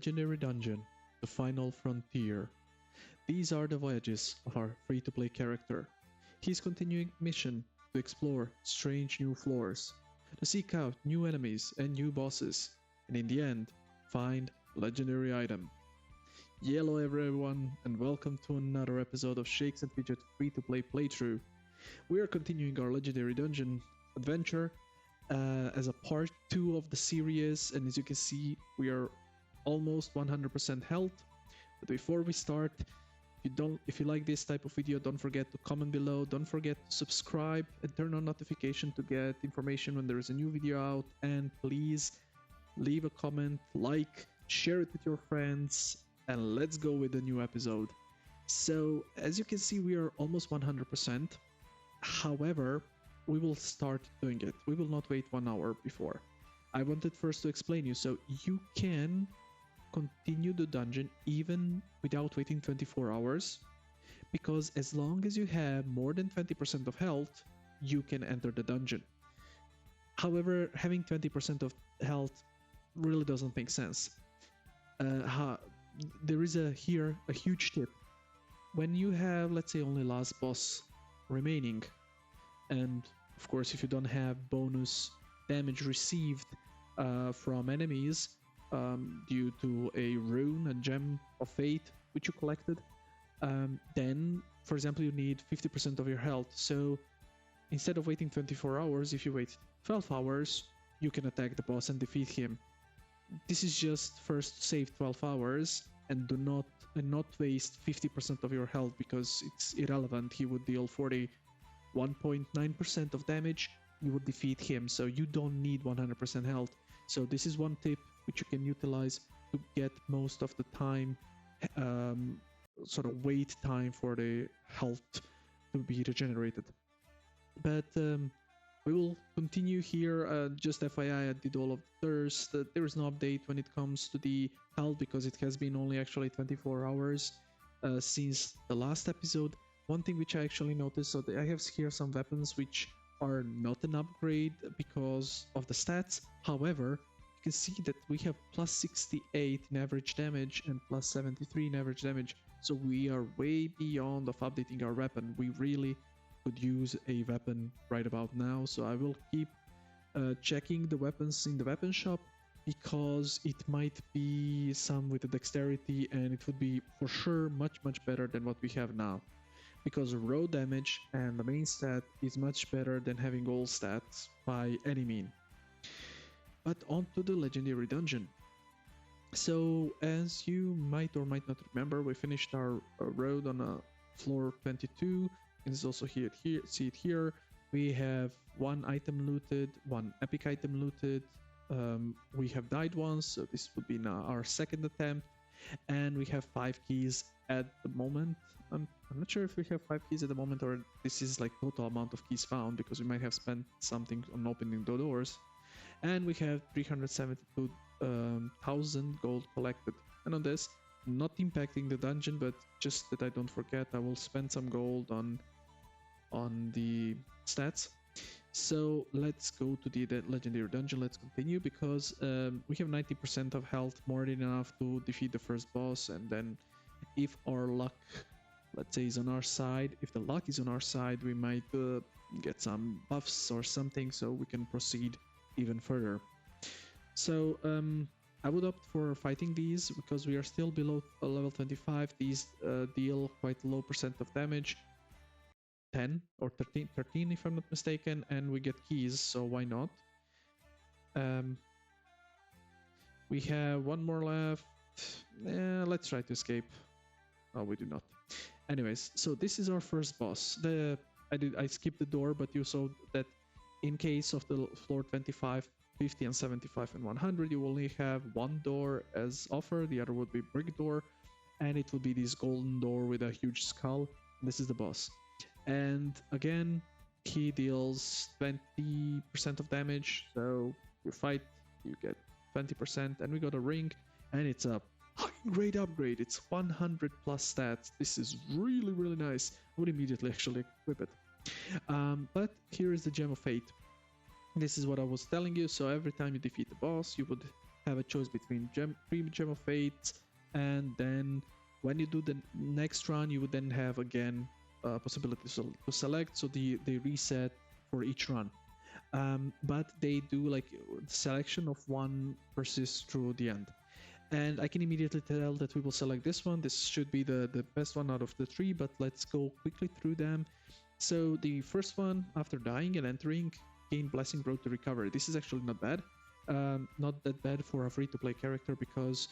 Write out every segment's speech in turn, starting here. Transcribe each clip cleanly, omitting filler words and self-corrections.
Legendary Dungeon, the Final Frontier. These are the voyages of our free-to-play character. He's continuing mission to explore strange new floors, to seek out new enemies and new bosses, and in the end, find legendary item. Yello everyone, and welcome to another episode of Shakesandfidget free-to-play playthrough. We are continuing our legendary dungeon adventure as a part 2 of the series, and as you can see, we are almost 100% health. But before we start, if you like this type of video, don't forget to comment below, don't forget to subscribe and turn on notification to get information when there is a new video out, and please leave a comment, like, share it with your friends, and let's go with the new episode. So as you can see, we are almost 100%. However, we will start doing it. We will not wait 1 hour before. I wanted first to explain you, so you can continue the dungeon even without waiting 24 hours, because as long as you have more than 20% of health, you can enter the dungeon. However, having 20% of health really doesn't make sense. There is a huge tip. When you have, let's say, only last boss remaining, and of course if you don't have bonus damage received from enemies due to a rune, a gem of fate which you collected, then for example you need 50% of your health. So instead of waiting 24 hours, if you wait 12 hours, you can attack the boss and defeat him. This is just first save 12 hours and do not waste 50% of your health, because it's irrelevant. He would deal 41.9% of damage, you would defeat him, so you don't need 100% health. So this is one tip which you can utilize to get most of the time, sort of wait time for the health to be regenerated. But we will continue here. Just FYI, I did all of the thirst. There is no update when it comes to the health, because it has been only actually 24 hours since the last episode. One thing which I actually noticed, so I have here some weapons which are not an upgrade because of the stats. However, you can see that we have plus 68 in average damage and plus 73 in average damage. So we are way beyond of updating our weapon. We really could use a weapon right about now. So I will keep checking the weapons in the weapon shop, because it might be some with the dexterity, and it would be for sure much better than what we have now, because raw damage and the main stat is much better than having all stats by any mean. But on to the legendary dungeon. So as you might or might not remember, we finished our road on floor 22. It's also here, see it here. We have one item looted, one epic item looted. We have died once, so this would be now our second attempt. And we have 5 keys at the moment. I'm not sure if we have 5 keys at the moment, or this is like total amount of keys found, because we might have spent something on opening the doors. And we have 372,000 gold collected. And on this, not impacting the dungeon, but just that I don't forget, I will spend some gold on the stats. So let's go to the legendary dungeon. Let's continue, because we have 90% of health, more than enough to defeat the first boss. And then if our luck, let's say, is on our side, if the luck is on our side, we might get some buffs or something, so we can proceed even further. So I would opt for fighting these, because we are still below level 25. These deal quite low percent of damage, 10 or 13 if I'm not mistaken, and we get keys, so why not? We have one more left. Let's try to escape. Oh, we do not. Anyways, so this is our first boss. I skipped the door, but you saw that in case of the floor 25, 50 and 75 and 100, you will only have one door as offer. The other would be brick door, and it would be this golden door with a huge skull. This is the boss. And again, he deals 20% of damage, so you fight, you get 20%, and we got a ring, and it's a great upgrade. It's 100 plus stats. This is really nice. I would immediately actually equip it. But here is the gem of fate. This is what I was telling you. So every time you defeat the boss, you would have a choice between 3 Gem of Fates, and then when you do the next run, you would then have again possibilities to select, so they reset for each run. But they do like the selection of one persists through the end. And I can immediately tell that we will select this one. This should be the best one out of the 3, but let's go quickly through them. So the first one, after dying and entering, gain Blessing Road to Recovery. This is actually not bad. Not that bad for a free-to-play character, because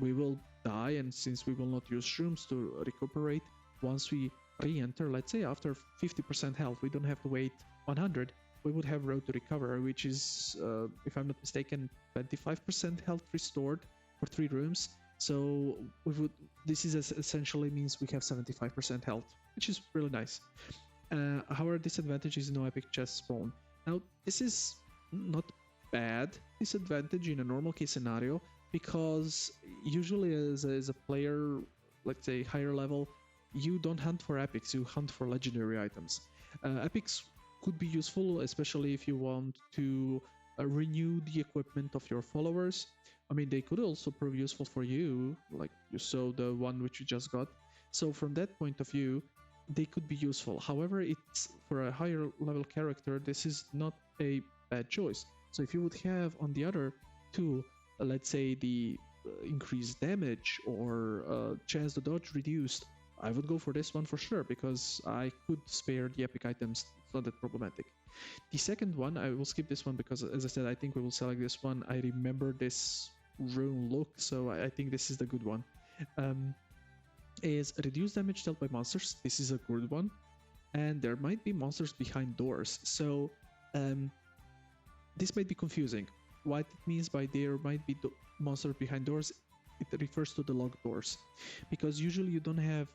we will die, and since we will not use shrooms to recuperate, once we re-enter, let's say after 50% health, we don't have to wait 100, we would have Road to Recover, which is, if I'm not mistaken, 25% health restored for 3 rooms. So this is essentially means we have 75% health, which is really nice. However, disadvantage is no epic chest spawn. Now, this is not bad disadvantage in a normal case scenario, because usually as a player, let's say higher level, you don't hunt for epics, you hunt for legendary items. Epics could be useful, especially if you want to renew the equipment of your followers. I mean, they could also prove useful for you, like you saw the one which you just got. So from that point of view, they could be useful. However, it's for a higher level character, this is not a bad choice. So if you would have on the other two, let's say the increased damage or chance to dodge reduced, I would go for this one for sure, because I could spare the epic items. It's not that problematic. The second one, I will skip this one because, as I said, I think we will select this one. I remember this rune look, so I think this is the good one. Is reduced damage dealt by monsters. This is a good one. And there might be monsters behind doors. So this might be confusing. What it means by there might be monster behind doors, it refers to the locked doors. Because usually you don't have,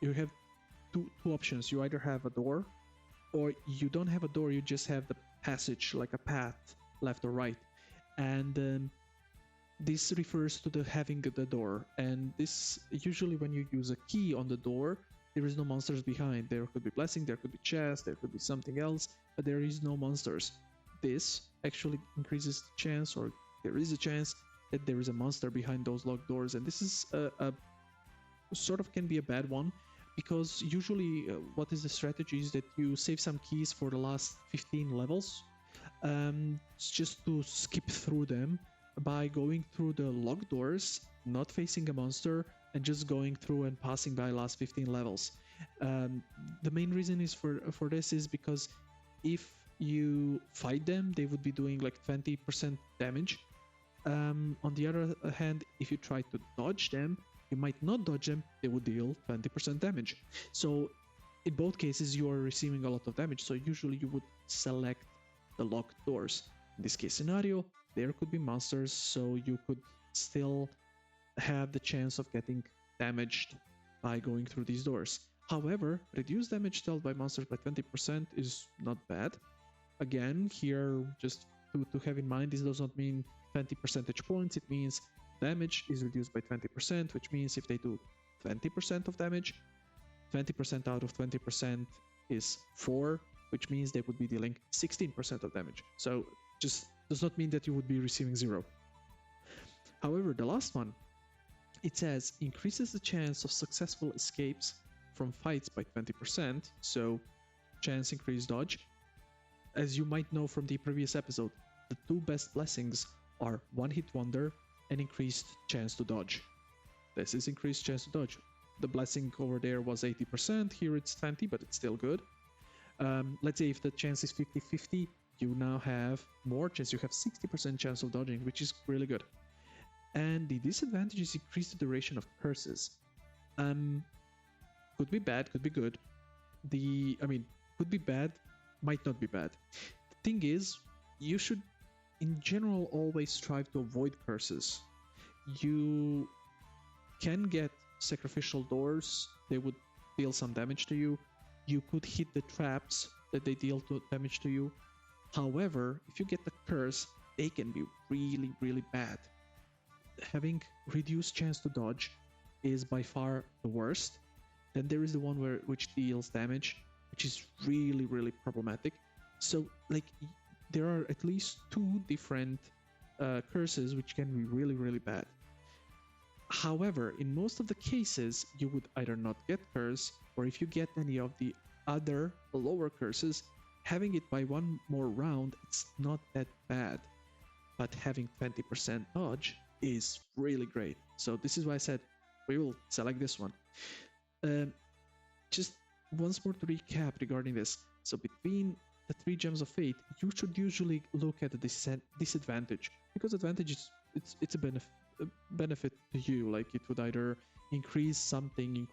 you have two options. You either have a door, or you don't have a door, you just have the passage, like a path, left or right. And this refers to the having the door. And this, usually when you use a key on the door, there is no monsters behind. There could be blessing, there could be chest, there could be something else, but there is no monsters. This actually increases the chance, or there is a chance that there is a monster behind those locked doors. And this is a sort of can be a bad one, because usually what is the strategy is that you save some keys for the last 15 levels, just to skip through them by going through the locked doors, not facing a monster, and just going through and passing by last 15 levels. The main reason is for this is because if you fight them, they would be doing like 20% damage. On the other hand, if you try to dodge them, you might not dodge them, they would deal 20% damage. So in both cases, you are receiving a lot of damage. So usually you would select the locked doors. In this case scenario, there could be monsters, so you could still have the chance of getting damaged by going through these doors. However, reduced damage dealt by monsters by 20% is not bad. Again, here, just to have in mind, this does not mean 20 percentage points. It means damage is reduced by 20%, which means if they do 20% of damage, 20% out of 20% is 4, which means they would be dealing 16% of damage. So just does not mean that you would be receiving 0. However, the last one, it says increases the chance of successful escapes from fights by 20%, so chance increased dodge. As you might know from the previous episode, the 2 best blessings are One Hit Wonder and increased chance to dodge. This is increased chance to dodge. The blessing over there was 80%, here it's 20, but it's still good. Let's say if the chance is 50-50, you now have more chance, you have 60% chance of dodging, which is really good. And the disadvantage is increased duration of curses. Could be bad, could be good. Could be bad, might not be bad. The thing is, you should in general always strive to avoid curses. You can get sacrificial doors, they would deal some damage to you. You could hit the traps that they deal damage to you. However, if you get the curse, they can be really, really bad. Having reduced chance to dodge is by far the worst. Then there is the one which deals damage, which is really, really problematic. So like there are at least 2 different curses, which can be really, really bad. However, in most of the cases, you would either not get curse, or if you get any of the other lower curses, having it by one more round, it's not that bad. But having 20% dodge is really great. So this is why I said we will select this one. Just once more to recap regarding this. So between the 3 gems of fate, you should usually look at the disadvantage, because advantage is it's a benefit to you. Like it would either increase something,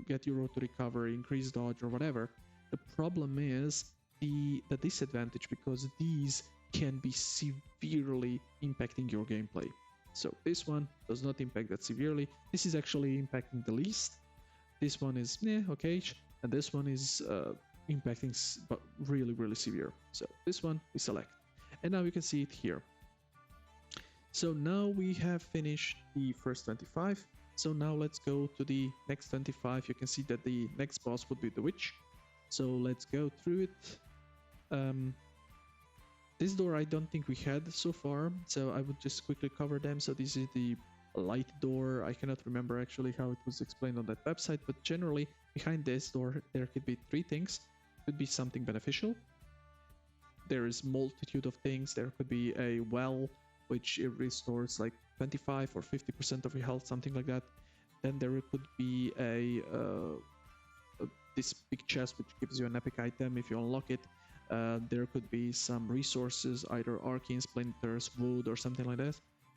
get your road to recovery, increase dodge, or whatever. The problem is the disadvantage, because these can be severely impacting your gameplay. So this one does not impact that severely. This is actually impacting the least. This one is okay, and this one is impacting but really, really severe. So this one we select, and now you can see it here. So now we have finished the first 25. So now let's go to the next 25. You can see that the next boss would be the witch. So let's go through it. This door I don't think we had so far, so I would just quickly cover them. So this is the light door. I cannot remember actually how it was explained on that website, but generally behind this door there could be 3 things. Could be something beneficial. There is multitude of things. There could be a well, which it restores like 25 or 50% of your health, something like that. Then there could be this big chest which gives you an epic item if you unlock it. There could be some resources, either arcane splinters, wood, or something like that.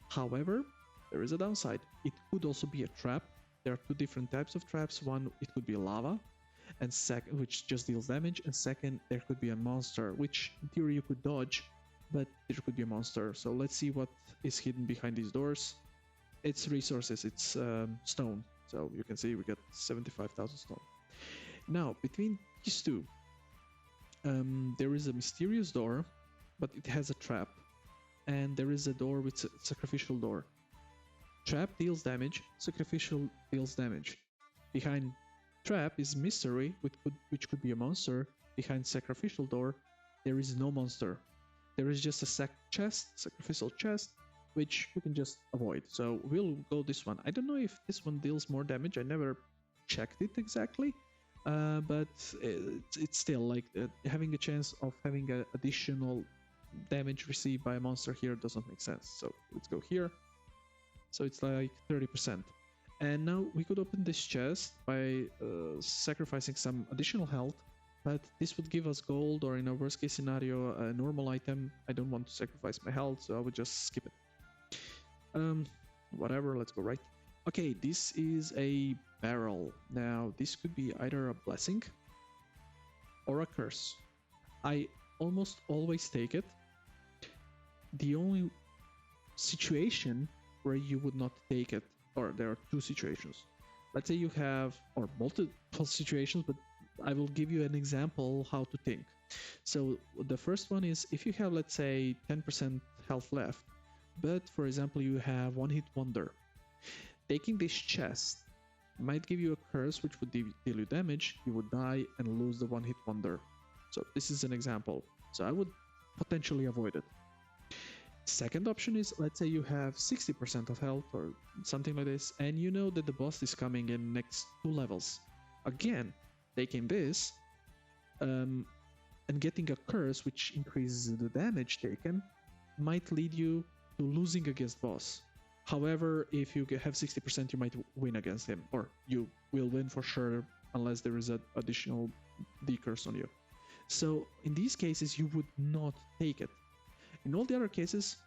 However, there is a downside. It could also be a trap. There are 2 different types of traps. One, it could be lava, and second, which just deals damage, and second, there could be a monster, which in theory you could dodge, but there could be a monster. So let's see what is hidden behind these doors. It's resources, it's stone. So you can see we got 75,000 stone. Now, between these 2, there is a mysterious door, but it has a trap, and there is a door with a sacrificial door. Trap deals damage, sacrificial deals damage. Behind trap is mystery, which could be a monster. Behind sacrificial door, there is no monster. There is just a sacrificial chest, which you can just avoid. So we'll go this one. I don't know if this one deals more damage. I never checked it exactly. But it's still like having a chance of having an additional damage received by a monster here doesn't make sense. So let's go here. So it's like 30%. And now we could open this chest by sacrificing some additional health, but this would give us gold, or in a worst case scenario, a normal item. I don't want to sacrifice my health, so I would just skip it. Whatever, let's go right. Okay, this is a barrel. Now, this could be either a blessing or a curse. I almost always take it. The only situation where you would not take it, or there are 2 situations. Let's say you have, or multiple situations, but I will give you an example how to think. So the first one is if you have, let's say, 10% health left, but for example you have one hit wonder. Taking this chest might give you a curse which would deal you damage, you would die and lose the one hit wonder. So this is an example. So I would potentially avoid it. Second option is, let's say you have 60% of health or something like this, and you know that the boss is coming in next 2 levels. Again, taking this and getting a curse which increases the damage taken might lead you to losing against boss. However, if you have 60%, you might win against him, or you will win for sure unless there is an additional decurse on you. So in these cases, you would not take it. In all the other cases,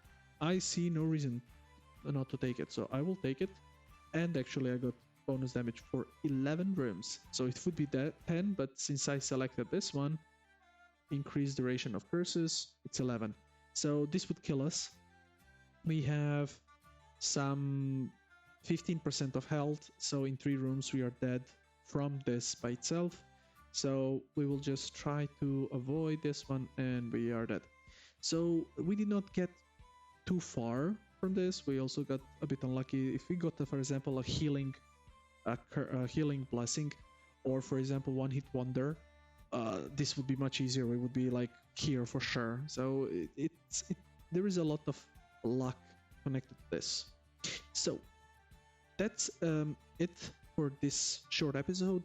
I see no reason not to take it, so I will take it. And actually I got bonus damage for 11 rooms, so it would be 10, but since I selected this one, increased duration of curses, it's 11. So this would kill us. We have some 15% of health, so in 3 rooms we are dead from this by itself. So we will just try to avoid this one, and we are dead. So we did not get too far from this. We also got a bit unlucky. If we got, for example, a healing blessing, or for example one hit wonder, this would be much easier. We would be like here for sure. So there is a lot of luck connected to this. So that's it for this short episode.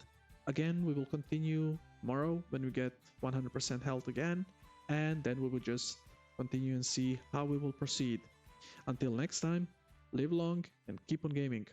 Again, we will continue tomorrow when we get 100% health again, and then we will just continue and see how we will proceed. Until next time, live long and keep on gaming.